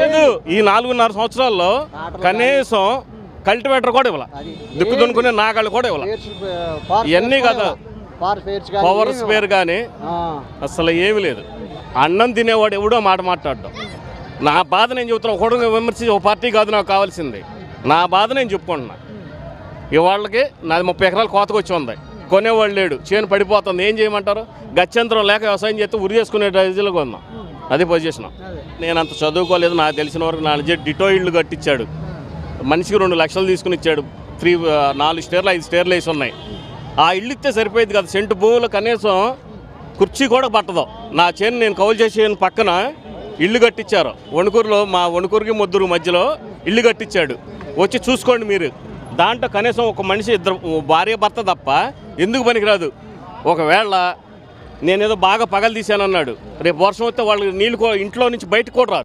లేదు. ఈ 4.5 సంవత్సరాల్లో కనీసం కల్టివేటర్ కూడా ఇవ్వాలి, దిక్కు దున్నుకునే నాగాళ్ళు కూడా ఇవ్వాలి. ఇవన్నీ కదా, పవర్ స్పేర్ కానీ అసలు ఏమి లేదు. అన్నం తినేవాడు ఎవడో మాట మాట్లాడడం. నా బాధ నేను చెబుతున్నా. ఒకడు విమర్శించి ఒక పార్టీ కాదు నాకు కావాల్సింది. నా బాధ నేను చెప్పుకుంటున్నా. ఇవాళ్ళకి నాది 30 ఎకరాలు కోతకు వచ్చి ఉంది, కొనేవాళ్ళు లేడు, చేను పడిపోతుంది. ఏం చేయమంటారు? గత్యంతరం లేక వ్యవసాయం చేస్తే ఉరి చేసుకునే రైజులుగా ఉన్నాం. అది పొజిషన్. నేను అంత చదువుకోలేదు, నాకు తెలిసిన వరకు నా డిటో ఇళ్ళు కట్టించాడు. మనిషికి 2 లక్షలు తీసుకుని ఇచ్చాడు. 4 స్టేర్లు 5 స్టేర్లు వేసి ఉన్నాయి. ఆ ఇల్లు ఇస్తే సరిపోయింది కదా. సెంటు భూములు కనీసం కుర్చీ కూడా పట్టదు. నా చేను నేను కౌలు చేసే పక్కన ఇల్లు కట్టించారు. వణుకూరులో, మా వణుకూరుకి ముద్దురు మధ్యలో ఇల్లు కట్టించాడు. వచ్చి చూసుకోండి మీరు. దాంట్లో కనీసం ఒక మనిషి, 2 భార్య భర్త తప్ప ఎందుకు పనికిరాదు. ఒకవేళ నేనేదో బాగా పగలు తీశానన్నాడు, రేపు వర్షం వస్తే వాళ్ళు నీళ్ళు ఇంట్లో నుంచి బయటకు కూడా రాదు.